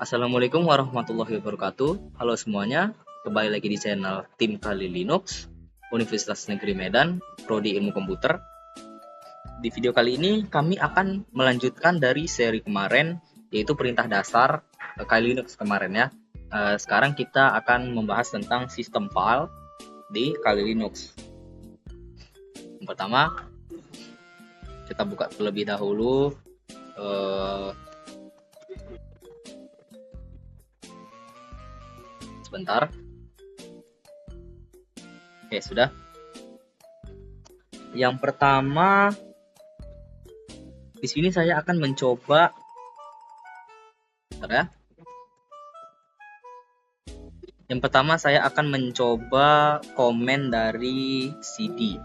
Assalamualaikum warahmatullahi wabarakatuh. Halo semuanya, kembali lagi di channel Tim Kali Linux, Universitas Negeri Medan, Prodi Ilmu Komputer. Di video kali ini kami akan melanjutkan dari seri kemarin, yaitu perintah dasar Kali Linux kemarin ya. Sekarang kita akan membahas tentang sistem file di Kali Linux. Yang pertama, kita buka terlebih dahulu sebentar. Oke, sudah. Yang pertama, di sini saya akan mencoba, bentar ya. Yang pertama saya akan mencoba komen dari CD.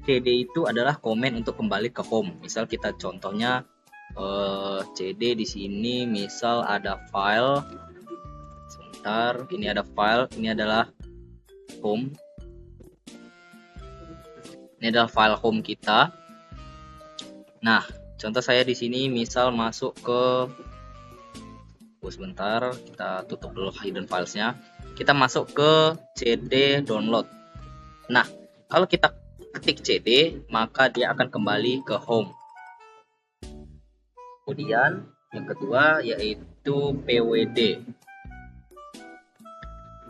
CD itu adalah komen untuk kembali ke home. Misal kita contohnya CD di sini, misal ada file. Sebentar, ini ada file, ini adalah home. Ini adalah file home kita. Nah, contoh saya di sini misal masuk ke sebentar, kita tutup dulu hidden filesnya. Kita masuk ke CD download. Nah, kalau kita ketik CD, maka dia akan kembali ke home. Kemudian yang kedua yaitu PWD.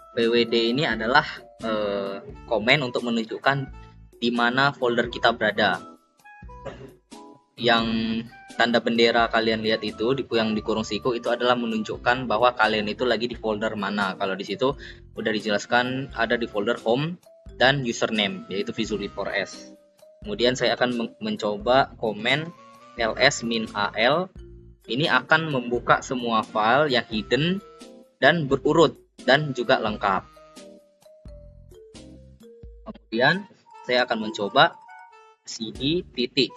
PWD ini adalah komen untuk menunjukkan di mana folder kita berada. Yang tanda bendera kalian lihat itu yang di kurung siku itu adalah menunjukkan bahwa kalian itu lagi di folder mana. Kalau di situ udah dijelaskan ada di folder home dan username yaitu Visual 4S. Kemudian saya akan mencoba komen ls-al. Ini akan membuka semua file yang hidden dan berurut dan juga lengkap. Kemudian saya akan mencoba cd titik.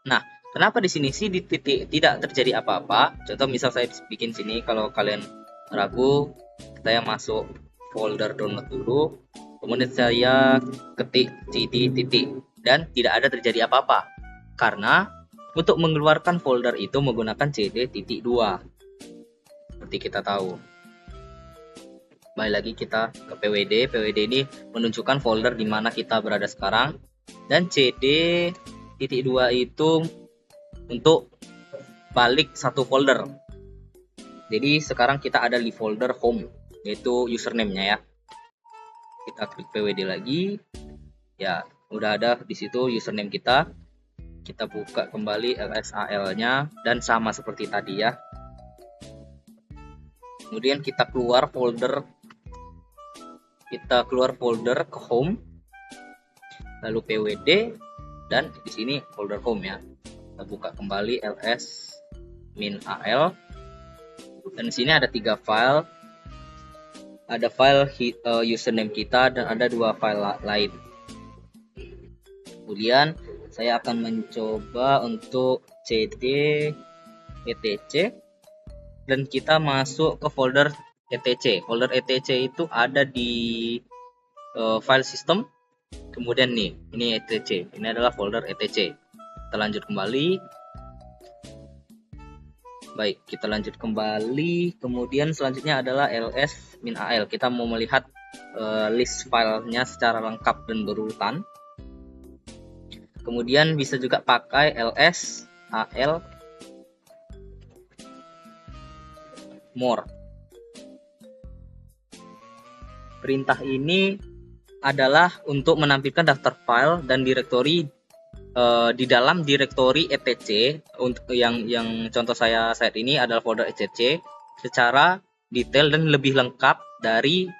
Nah, kenapa di sini CD titik tidak terjadi apa-apa? Contoh misal saya bikin sini, kalau kalian ragu, saya masuk folder download dulu, kemudian saya ketik CD titik dan tidak ada terjadi apa-apa. Karena untuk mengeluarkan folder itu menggunakan CD titik 2. Seperti kita tahu. Baik lagi kita ke PWD. PWD ini menunjukkan folder di mana kita berada sekarang. Dan CD titik 2 itu untuk balik satu folder. Jadi sekarang kita ada di folder home, yaitu username-nya ya. Kita klik PWD lagi. Ya, udah ada di situ username kita. Kita buka kembali LSAL-nya dan sama seperti tadi ya. Kemudian kita keluar folder. Kita keluar folder ke home. Lalu PWD dan di sini folder home ya. Kita buka kembali ls-al dan di sini ada 3 file. Ada file username kita dan ada 2 file lain. Kemudian saya akan mencoba untuk cd etc dan kita masuk ke folder etc. Folder etc itu ada di file system. Kemudian nih, ini etc. Ini adalah folder etc. Kita lanjut kembali. Baik, kita lanjut kembali. Kemudian selanjutnya adalah ls-al. Kita mau melihat list filenya secara lengkap dan berurutan. Kemudian bisa juga pakai ls-al more. Perintah ini adalah untuk menampilkan daftar file dan direktori di dalam direktori etc. Untuk yang contoh saya saat ini adalah folder etc secara detail dan lebih lengkap dari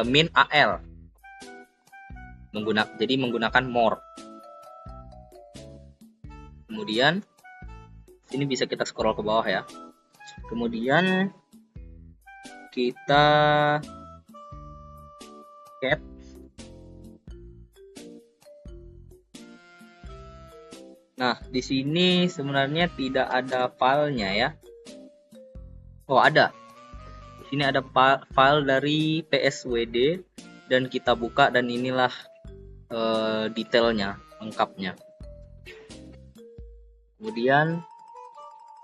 min al. Jadi menggunakan more. Kemudian ini bisa kita scroll ke bawah ya. Kemudian kita cat. Nah, di sini sebenarnya tidak ada filenya ya. Oh, ada. Di sini ada file dari pswd dan kita buka dan inilah detailnya, lengkapnya. Kemudian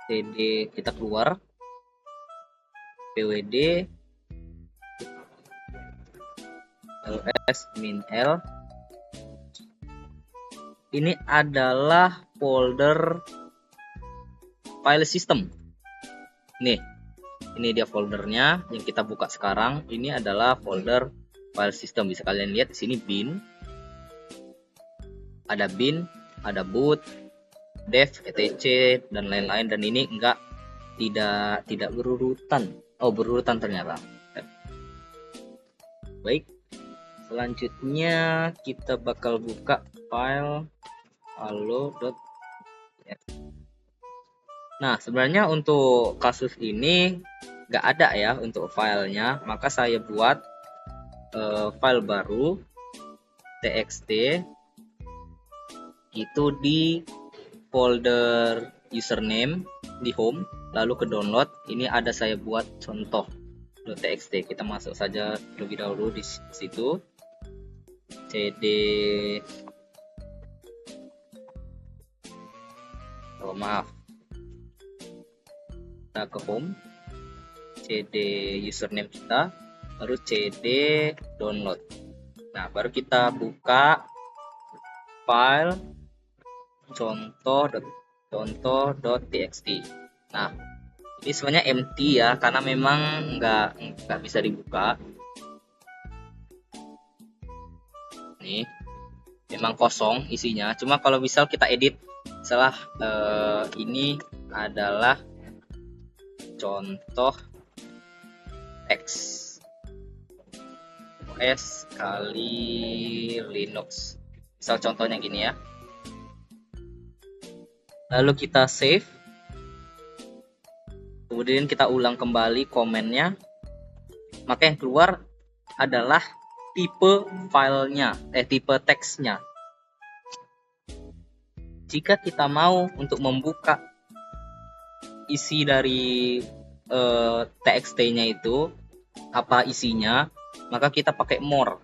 cd kita keluar. pwd ls min l. Ini adalah folder file system. Nih, ini dia foldernya yang kita buka sekarang. Ini adalah folder file system. Bisa kalian lihat di sini bin, ada boot, dev, etc dan lain-lain. Dan ini tidak berurutan. Oh, berurutan ternyata. Baik. Selanjutnya kita bakal buka file halo.txt. Nah, sebenarnya untuk kasus ini nggak ada ya untuk filenya, maka saya buat file baru txt itu di folder username di home, lalu ke download. Ini ada saya buat contoh .txt. Kita masuk saja terlebih dahulu di situ. cd kita ke home, cd username kita, baru cd download. Nah, baru kita buka file contoh.txt. Nah, ini sebenarnya empty ya, karena memang nggak bisa dibuka. Nih, memang kosong isinya. Cuma kalau misal kita edit, setelah ini adalah contoh teks OS kali Linux. Misal contohnya gini ya. Lalu kita save. Kemudian kita ulang kembali komennya. Maka yang keluar adalah tipe filenya, tipe teksnya. Jika kita mau untuk membuka isi dari txt-nya itu, apa isinya, maka kita pakai more.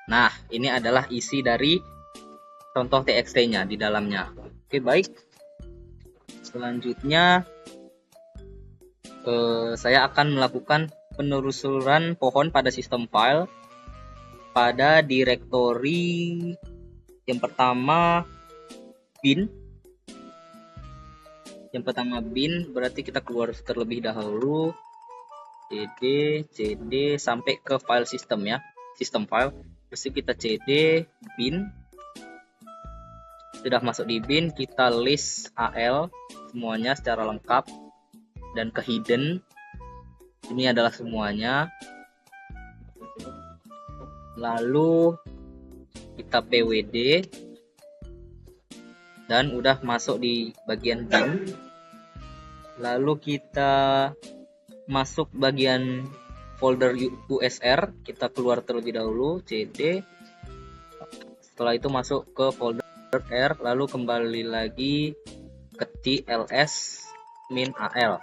Nah, ini adalah isi dari contoh txt-nya di dalamnya. Oke, baik. Selanjutnya saya akan melakukan penelusuran pohon pada sistem file pada direktori yang pertama bin. Yang pertama bin berarti kita keluar terlebih dahulu cd sampai ke file system ya, sistem file. Terus kita cd bin. Sudah masuk di bin, kita list al semuanya secara lengkap dan ke hidden. Ini adalah semuanya. Lalu kita pwd dan udah masuk di bagian bin. Lalu kita masuk bagian folder usr, kita keluar terlebih dahulu cd. Setelah itu masuk ke folder r, lalu kembali lagi ketik ls min al.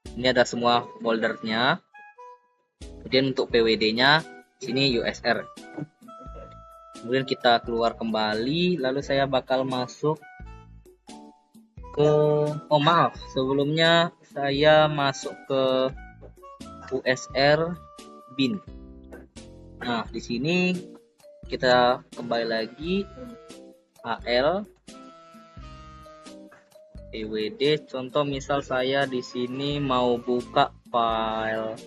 Ini ada semua foldernya. Kemudian untuk pwd-nya sini usr. Kemudian kita keluar kembali, lalu saya bakal masuk ke sebelumnya saya masuk ke usr bin. Nah, di sini kita kembali lagi al pwd. Contoh misal saya di sini mau buka file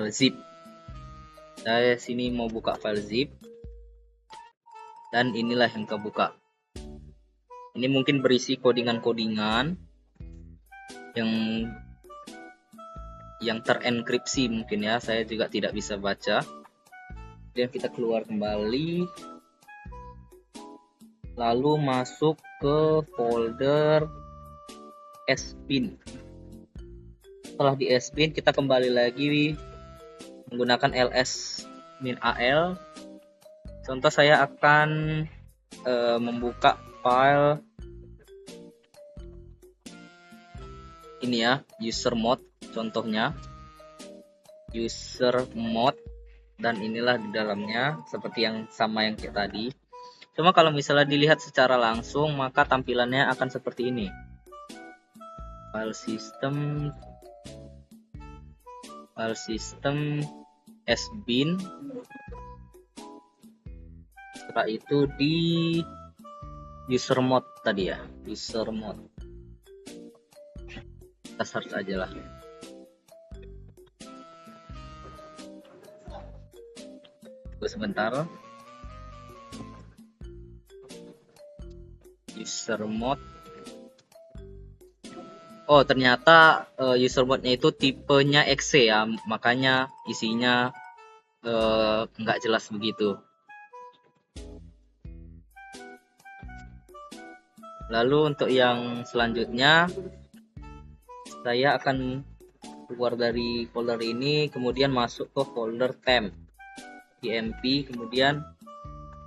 zip. Saya sini mau buka file zip dan inilah yang kebuka. Ini mungkin berisi kodingan-kodingan yang terenkripsi mungkin ya, saya juga tidak bisa baca. Kemudian kita keluar kembali, lalu masuk ke folder sbin. Setelah di sbin kita kembali lagi menggunakan ls min al. Contoh saya akan membuka file ini ya, user mode contohnya, user mode, dan inilah di dalamnya seperti yang sama yang kayak tadi. Cuma kalau misalnya dilihat secara langsung maka tampilannya akan seperti ini. file system sbin. Setelah itu di user mode tadi ya, user mode kita search aja lah. Tunggu sebentar. User mode. Oh, ternyata user mode-nya itu tipenya exe ya, makanya isinya nggak jelas begitu. Lalu untuk yang selanjutnya, saya akan keluar dari folder ini, kemudian masuk ke folder temp, tmp, kemudian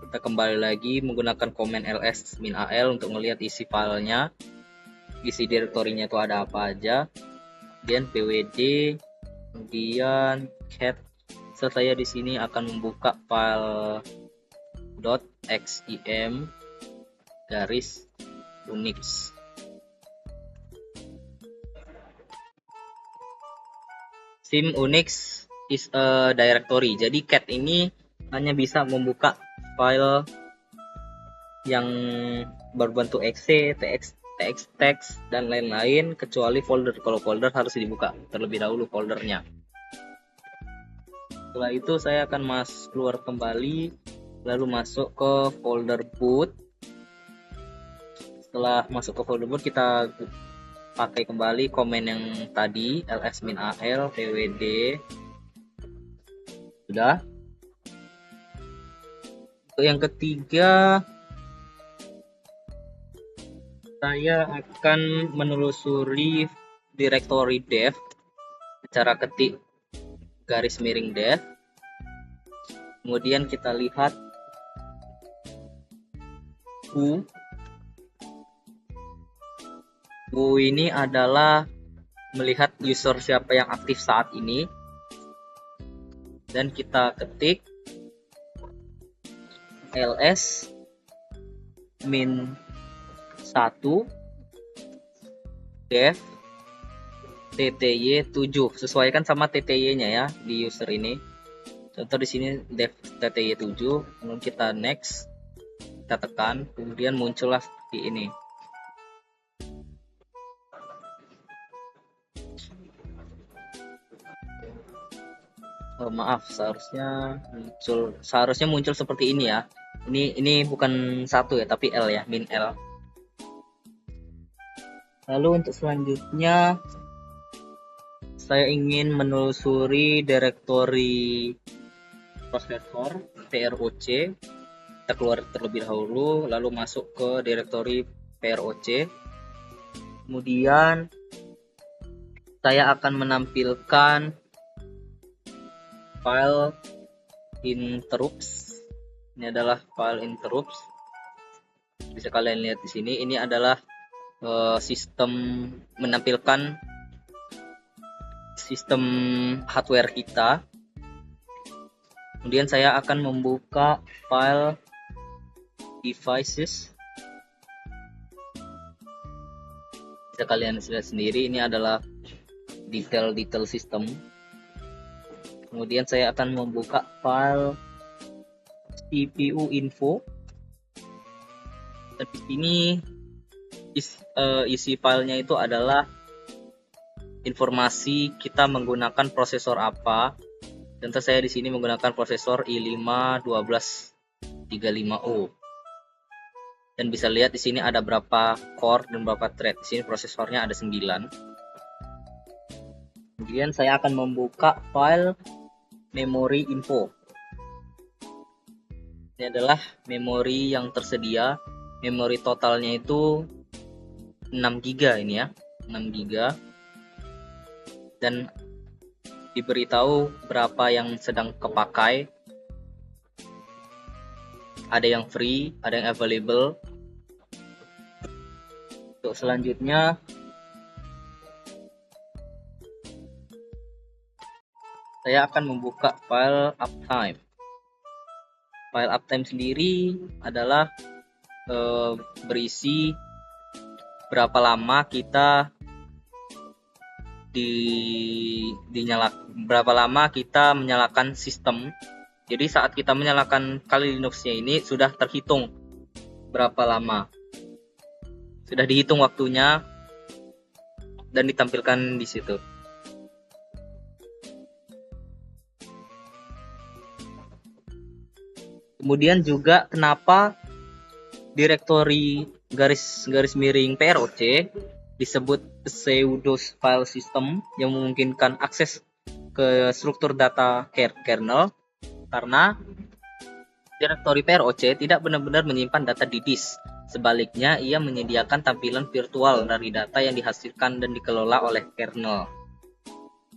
kita kembali lagi menggunakan command ls -al untuk melihat isi filenya, isi direktorinya itu ada apa aja, kemudian pwd, kemudian cat. Saya di sini akan membuka file .xim garis unix. Sim unix is a directory. Jadi cat ini hanya bisa membuka file yang berbentuk exe, txt, dan lain-lain kecuali folder. Kalau folder harus dibuka terlebih dahulu foldernya. Setelah itu saya akan keluar kembali, lalu masuk ke folder boot. Setelah masuk ke folder boot, kita pakai kembali komen yang tadi, ls -al pwd. Sudah. Untuk yang ketiga, saya akan menelusuri directory dev. Cara ketik garis miring dev, kemudian kita lihat who ini adalah melihat user siapa yang aktif saat ini, dan kita ketik ls -1 dev tty7, sesuaikan sama tty nya ya di user ini. Contoh di sini dev tty7, kemudian kita next, kita tekan, kemudian muncullah seperti ini. Maaf, seharusnya muncul seperti ini ya. Ini bukan 1 ya, tapi L ya, min L. Lalu untuk selanjutnya, saya ingin menelusuri direktori prosesor proc. Kita keluar terlebih dahulu, lalu masuk ke direktori proc. Kemudian saya akan menampilkan file interrupts. Ini adalah file interrupts. Bisa kalian lihat di sini. Ini adalah sistem menampilkan sistem hardware kita. Kemudian saya akan membuka file devices. Bisa kalian lihat sendiri, ini adalah detail sistem. Kemudian saya akan membuka file CPU info. Dan di sini isi filenya itu adalah informasi kita menggunakan prosesor apa. Contoh saya di sini menggunakan prosesor i5-1235U. Dan bisa lihat di sini ada berapa core dan berapa thread. Di sini prosesornya ada 9. Kemudian saya akan membuka file memory info. Ini adalah memori yang tersedia. Memori totalnya itu 6 GB ini ya, 6 GB. Dan diberitahu berapa yang sedang kepakai. Ada yang free, ada yang available. Untuk selanjutnya, saya akan membuka file uptime. File uptime sendiri adalah berisi berapa lama kita berapa lama kita menyalakan sistem. Jadi saat kita menyalakan Kali Linux-nya ini sudah terhitung berapa lama. Sudah dihitung waktunya dan ditampilkan di situ. Kemudian juga kenapa direktori garis miring PROC disebut pseudo file system yang memungkinkan akses ke struktur data kernel, karena direktori PROC tidak benar-benar menyimpan data di disk. Sebaliknya, ia menyediakan tampilan virtual dari data yang dihasilkan dan dikelola oleh kernel.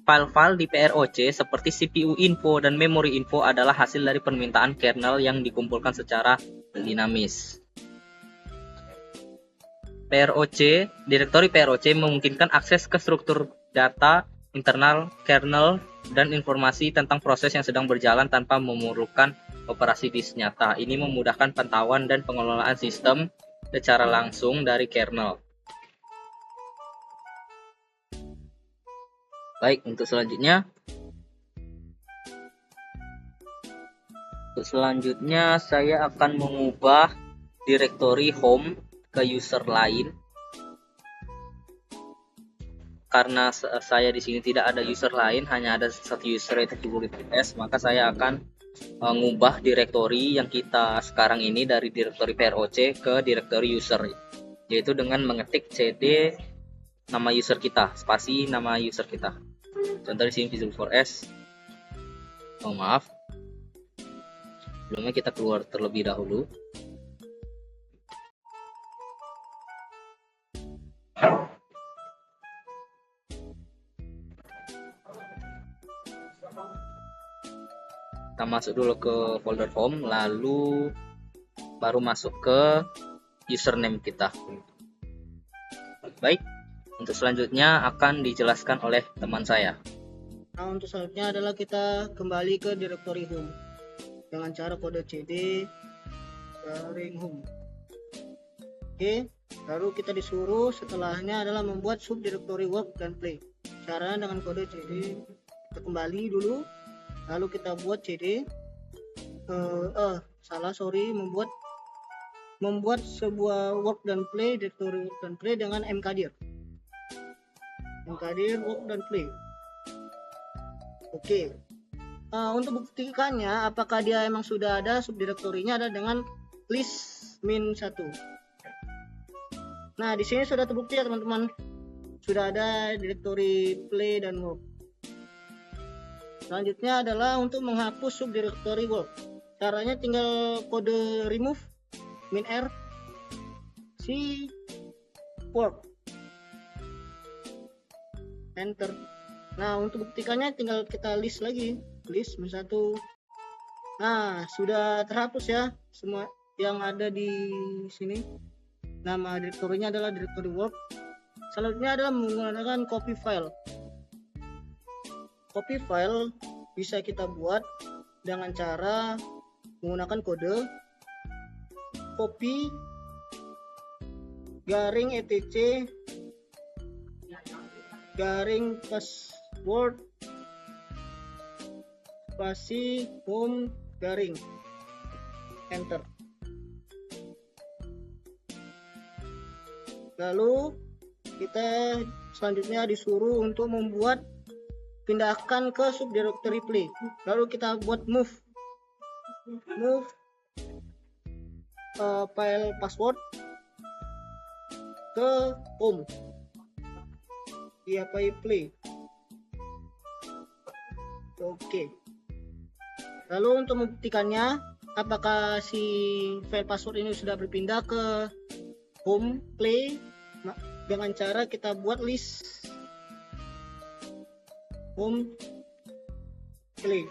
File-file di PROC seperti CPU info dan memory info adalah hasil dari permintaan kernel yang dikumpulkan secara dinamis. Direktori PROC memungkinkan akses ke struktur data internal kernel dan informasi tentang proses yang sedang berjalan tanpa memerlukan operasi disk nyata. Ini memudahkan pantauan dan pengelolaan sistem secara langsung dari kernel. Baik, untuk selanjutnya saya akan mengubah direktori home ke user lain. Karena saya di sini tidak ada user lain, hanya ada satu user yaitu keyboard.ts, maka saya akan mengubah direktori yang kita sekarang ini dari direktori PROC ke direktori user, yaitu dengan mengetik cd nama user kita, spasi nama user kita. Contoh di sini Visual4S. Maaf. Sebelumnya kita keluar terlebih dahulu. Kita masuk dulu ke folder home, lalu baru masuk ke username kita. Baik, untuk selanjutnya akan dijelaskan oleh teman saya. Nah, untuk selanjutnya adalah kita kembali ke direktori home dengan cara kode cd garing home. Oke, lalu kita disuruh setelahnya adalah membuat subdirektori work dan play. Caranya dengan kode cd, kita kembali dulu, lalu kita buat cd membuat sebuah work dan play, direktori work dan play dengan mkdir work dan play. Oke. Untuk buktikannya apakah dia emang sudah ada subdirektorinya, ada dengan list -1. Nah, di sini sudah terbukti ya teman-teman. Sudah ada direktori play dan work. Selanjutnya adalah untuk menghapus subdirektori work. Caranya tinggal kode remove -r si work, enter. Nah, untuk buktikannya tinggal kita list lagi, list -1. Nah, sudah terhapus ya semua yang ada di sini. Nama direktorinya adalah direktori work. Selanjutnya adalah menggunakan copy file. Copy file bisa kita buat dengan cara menggunakan kode copy garing etc garing password spasi home garing enter. Lalu kita selanjutnya disuruh untuk membuat pindahkan ke subdirektori play. Lalu kita buat move file password ke home diapai play. Oke. Lalu untuk membuktikannya apakah si file password ini sudah berpindah ke home play, dengan cara kita buat list home play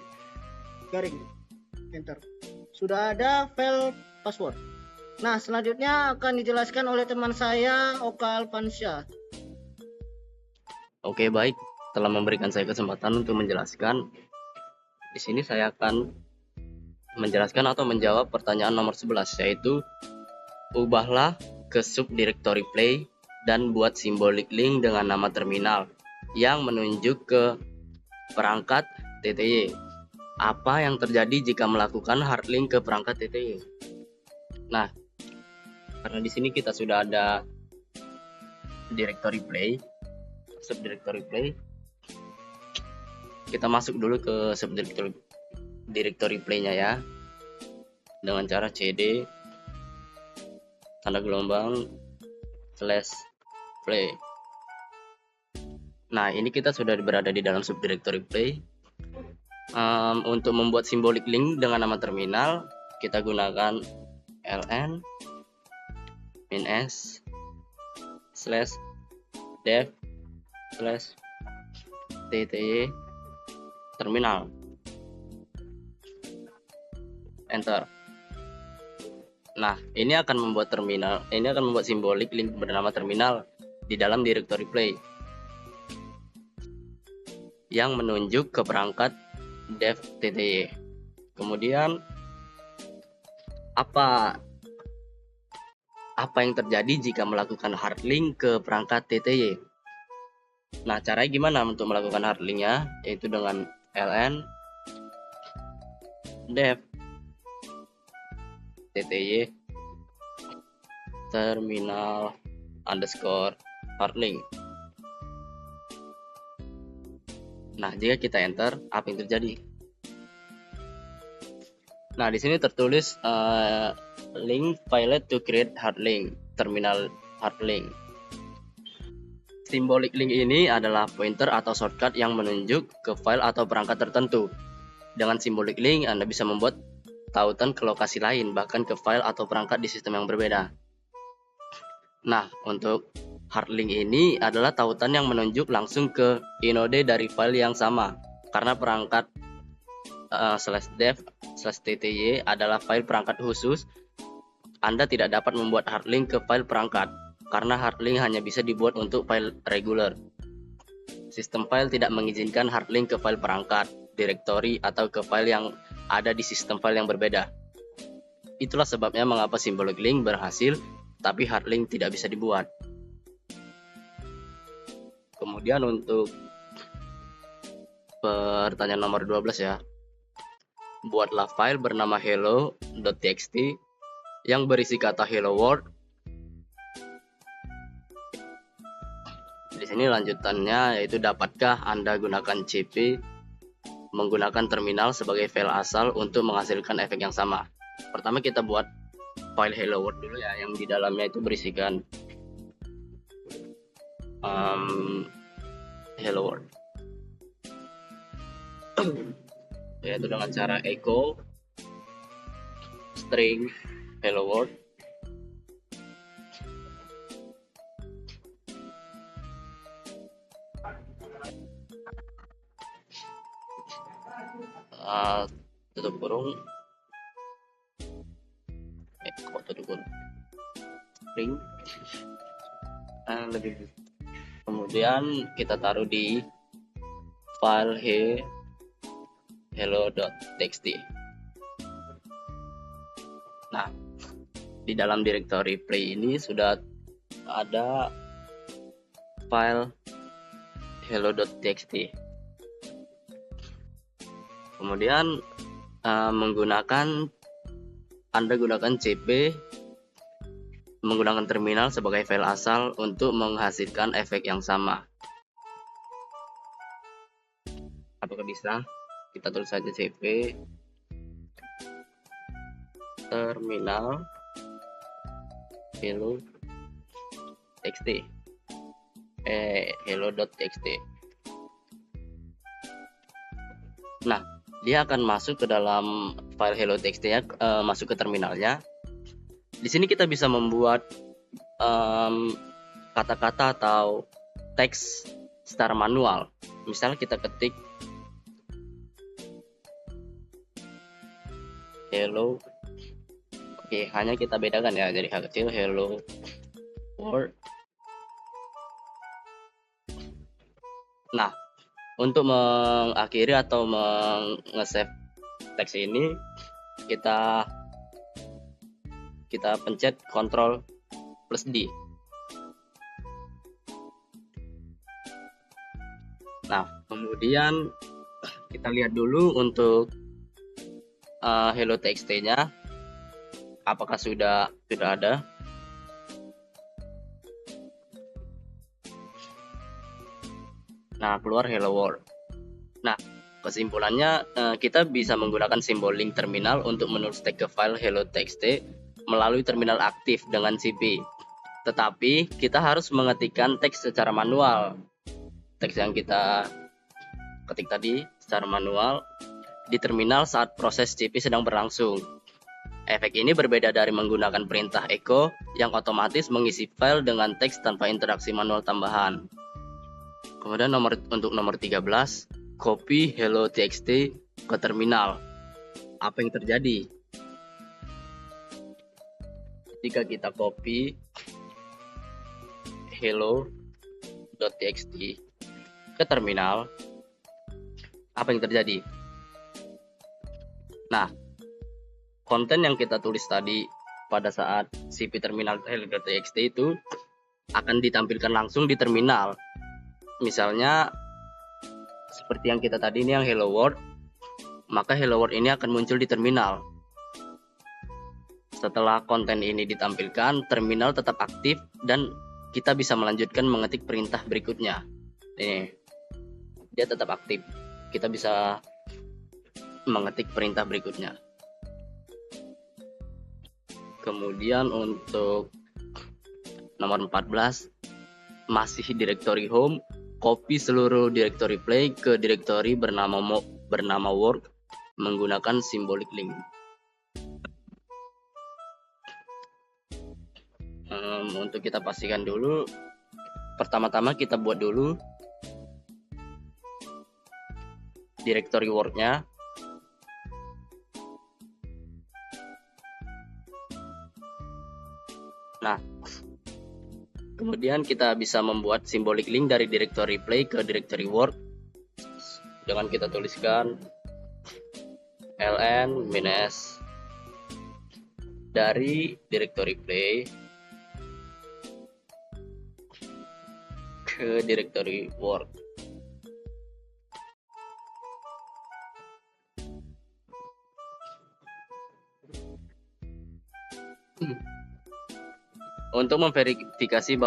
garing enter. Sudah ada file password. Nah, selanjutnya akan dijelaskan oleh teman saya Oka Alfansyah. Oke, baik. Telah memberikan saya kesempatan untuk menjelaskan. Di sini saya akan menjelaskan atau menjawab pertanyaan nomor 11, yaitu ubahlah ke subdirektori play dan buat simbolik link dengan nama terminal. yang menunjuk ke perangkat TTY. Apa yang terjadi jika melakukan hard link ke perangkat TTY? Nah, karena di sini kita sudah ada directory play, subdirectory play, kita masuk dulu ke subdirectory play-nya ya, dengan cara cd tanda gelombang /play. Nah, ini kita sudah berada di dalam subdirectory play. Untuk membuat simbolik link dengan nama terminal, kita gunakan ln -s /dev /tty terminal. Enter. Nah, ini akan membuat simbolik link bernama terminal di dalam directory play yang menunjuk ke perangkat dev tty. Kemudian apa yang terjadi jika melakukan hard link ke perangkat tty? Nah, caranya gimana untuk melakukan hard linknya? Yaitu dengan ln dev tty terminal underscore hard link. Nah, jika kita enter, apa yang terjadi? Nah, di sini tertulis link failed to create hard link, terminal hard link. Simbolik link ini adalah pointer atau shortcut yang menunjuk ke file atau perangkat tertentu. Dengan simbolik link, Anda bisa membuat tautan ke lokasi lain, bahkan ke file atau perangkat di sistem yang berbeda. Nah, untuk hard link ini adalah tautan yang menunjuk langsung ke inode dari file yang sama, karena perangkat /dev /tty adalah file perangkat khusus. Anda tidak dapat membuat hard link ke file perangkat, karena hard link hanya bisa dibuat untuk file regular. Sistem file tidak mengizinkan hard link ke file perangkat, directory, atau ke file yang ada di sistem file yang berbeda. Itulah sebabnya mengapa simbolik link berhasil, tapi hard link tidak bisa dibuat. Kemudian untuk pertanyaan nomor 12 ya. Buatlah file bernama hello.txt yang berisi kata hello world. Di sini lanjutannya yaitu dapatkah Anda gunakan cp menggunakan terminal sebagai file asal untuk menghasilkan efek yang sama. Pertama kita buat file hello world dulu ya, yang di dalamnya itu berisikan hello world. Yaitu dengan cara echo string hello world tutup kurung tutup kurung string lebih. Kemudian kita taruh di file hello.txt. Nah, di dalam directory play ini sudah ada file hello.txt. Kemudian Anda gunakan cp menggunakan terminal sebagai file asal untuk menghasilkan efek yang sama. Apakah bisa? Kita tulis saja cp terminal hello.txt hello.txt. Nah, dia akan masuk ke dalam file hello.txt ya, masuk ke terminalnya. Di sini kita bisa membuat kata-kata atau teks secara manual. Misalnya kita ketik hello. Oke, hanya kita bedakan ya, jadi H kecil hello world. Nah, untuk mengakhiri atau nge-save teks ini, kita pencet Ctrl+D. Nah, kemudian kita lihat dulu untuk hello txt-nya apakah sudah ada. Nah, keluar hello world. Nah, kesimpulannya kita bisa menggunakan simbol link terminal untuk menulis tag ke file hello txt melalui terminal aktif dengan CP. Tetapi kita harus mengetikkan teks secara manual. Teks yang kita ketik tadi secara manual di terminal saat proses CP sedang berlangsung. Efek ini berbeda dari menggunakan perintah echo yang otomatis mengisi file dengan teks tanpa interaksi manual tambahan. Kemudian untuk nomor 13, copy hello txt ke terminal. Apa yang terjadi? Jika kita copy hello.txt ke terminal, apa yang terjadi? Nah, konten yang kita tulis tadi pada saat cp terminal hello.txt itu akan ditampilkan langsung di terminal. Misalnya seperti yang kita tadi ini yang hello world, maka hello world ini akan muncul di terminal. Setelah konten ini ditampilkan, terminal tetap aktif dan kita bisa melanjutkan mengetik perintah berikutnya. Ini dia tetap aktif. Kita bisa mengetik perintah berikutnya. Kemudian untuk nomor 14, masih direktori home, copy seluruh direktori play ke direktori bernama work menggunakan symbolic link. Untuk kita pastikan dulu, pertama-tama kita buat dulu direktori work-nya. Nah, kemudian kita bisa membuat symbolic link dari directory play ke directory work dengan kita tuliskan ln-s dari directory play ke directory work. Untuk memverifikasi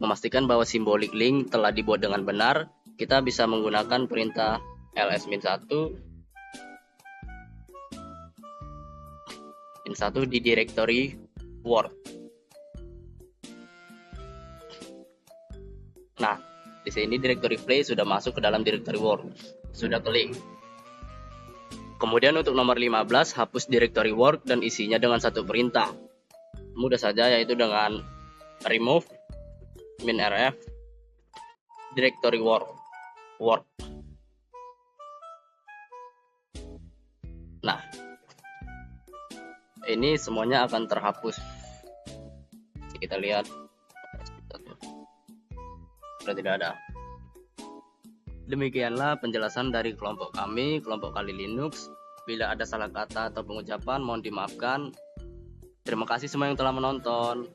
memastikan bahwa symbolic link telah dibuat dengan benar, kita bisa menggunakan perintah ls-1 di directory work. Nah, di sini directory play sudah masuk ke dalam directory work, sudah ke link. Kemudian untuk nomor 15, hapus directory work dan isinya dengan satu perintah. Mudah saja, yaitu dengan remove -rf directory work. Nah, ini semuanya akan terhapus. Kita lihat sudah tidak ada. Demikianlah penjelasan dari kelompok kami, kelompok Kali Linux. Bila ada salah kata atau pengucapan, mohon dimaafkan. Terima kasih semua yang telah menonton.